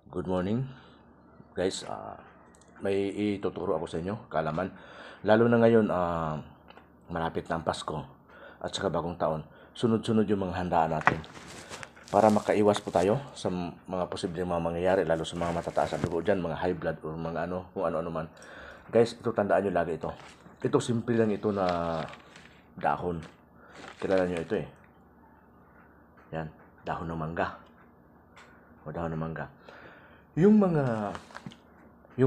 Good morning, guys. May ituturo ako sa inyo, kaalaman. Lalo na ngayon, malapit na ang Pasko at saka bagong taon. Sunod-sunod yung mga handaan natin. Para makaiwas po tayo sa mga posibleng mga mangyayari, lalo sa mga matataas ang dugo dyan, mga high blood or mga ano, kung ano-ano man. Guys, ito tandaan nyo lagi ito. Ito, simple lang ito na dahon. Kilala nyo ito eh. Yan, dahon ng mangga. O dahon ng mangga. Yung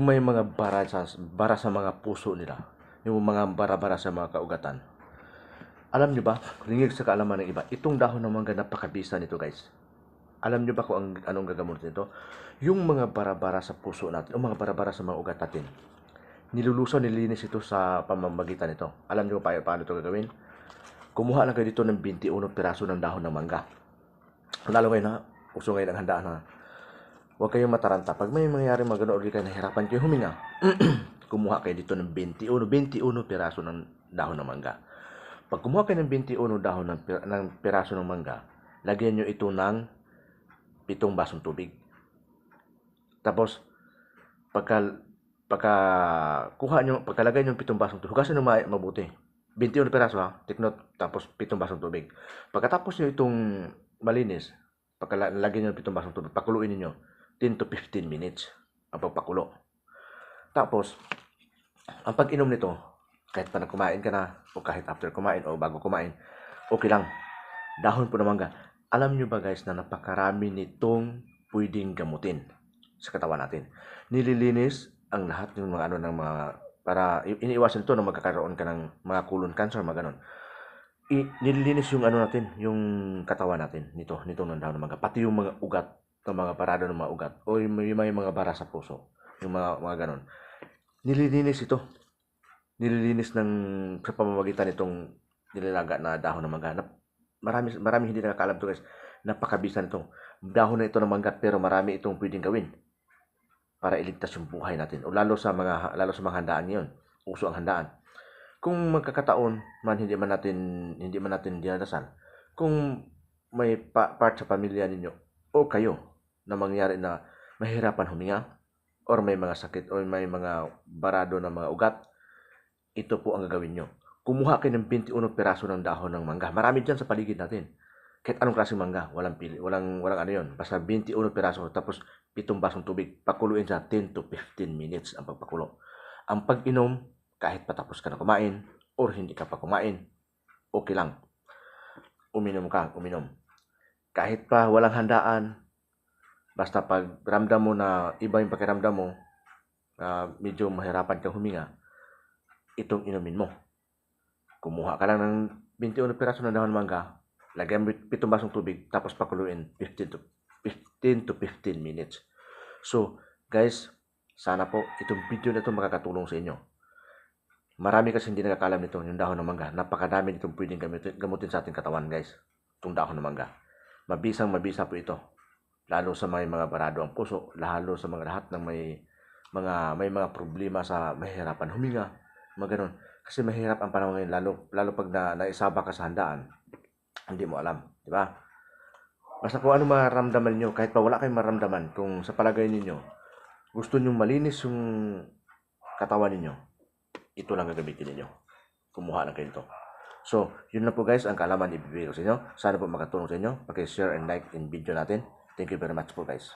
may mga bara sa mga puso nila, yung mga bara-bara sa mga kaugatan. Alam nyo ba, ringig sa kaalaman ng iba, itong dahon ng mangga napakabisa nito guys. Alam nyo ba kung anong gagamot nito? Yung mga bara-bara sa puso natin, o mga bara-bara sa mga ugat natin, nilulusaw, nilinis ito sa pamamagitan nito. Alam nyo paano ito gagawin? Kumuha lang kayo dito ng 21 piraso ng dahon ng mangga. Lalo ngayon na, uso ngayon ang handaan ha. Huwag kayong mataranta. Pag may mangyayari mga ganun, ulit kayo nahirapan kayo huminga, kumuha kayo dito ng 21 piraso ng dahon ng mangga. Pag kumuha kayo ng 21 dahon ng piraso ng mangga, lagyan nyo ito ng 7 basong tubig. Tapos, pagkalagay nyo ng 7 basong tubig, hugasan nyo mabuti. 21 piraso ha, take note, tapos 7 basong tubig. Pagkatapos nyo itong malinis, pagkalagyan nyo ng 7 basong tubig, pakuluin niyo 10 to 15 minutes ang pagpakulo. Tapos, ang pag-inom nito, kahit pa na kumain ka na, o kahit after kumain, o bago kumain, okay lang. Dahon po ng mangga. Alam nyo ba guys na napakarami nitong pwedeng gamutin sa katawan natin. Nililinis ang lahat ng mga ng mga, para iniiwasan ito na magkakaroon ka ng mga colon cancer, mga ganon. Nililinis yung natin, yung katawan natin nito ng dahon ng mangga. Pati yung mga ugat, ng mga parado ng mga ugat, o may mga bara sa puso, yung mga ganon. Nililinis ito. Nililinis sa pamamagitan nitong nilalaga na dahon ng mangga. Marami hindi nakakalam ito guys. Napakabisa nito. Dahon na ito ng mangga, pero marami itong pwedeng gawin para iligtas yung buhay natin. O lalo sa mga handaan ngayon. Uso ang handaan. Kung magkakataon man hindi man natin dinadasal, kung may part sa pamilya ninyo o kayo na mangyari na mahirapan huminga or may mga sakit o may mga barado na mga ugat, ito po ang gagawin nyo. Kumuha kayo ng 21 piraso ng dahon ng mangga. Marami dyan sa paligid natin. Kahit anong klaseng mangga, walang pili, walang ano yun. Basta 21 piraso, tapos 7 basong tubig, pakuluin sa 10 to 15 minutes ang pagpakulo. Ang pag-inom, kahit patapos ka na kumain or hindi ka pa kumain, okay lang. Uminom. Kahit pa walang handaan, basta pag ramdam mo na iba yung pakiramdam mo, medyo mahirapan kang huminga, itong inumin mo. Kumuha ka lang ng 21 piraso ng dahon ng mangga, lagyan mo 7 basong tubig, tapos pakuluin 15 to 15 minutes. So, guys, sana po itong video na ito makakatulong sa inyo. Marami kasi hindi nakakalam nito, yung dahon ng mangga. Napakadami nitong pwedeng gamutin sa ating katawan, guys. Itong dahon ng mangga. Mabisa po ito. Lalo sa mga barado ang puso, lalo sa mga lahat ng may mga problema sa mahirapan huminga, mga ganun. Kasi mahirap ang panahon ngayon, lalo pag naisaba ka sa handaan, hindi mo alam, di ba? Basta kung ano maramdaman niyo, kahit pa wala kayong maramdaman, kung sa palagay niyo gusto niyo malinis yung katawan niyo, ito lang gagamitin niyo. Kumuha na kayo ito. So, yun na po guys, ang kaalaman ibibigay ko sa inyo. Sana po makatulong sa inyo. Paki-share and like in video natin. Thank you very much po guys.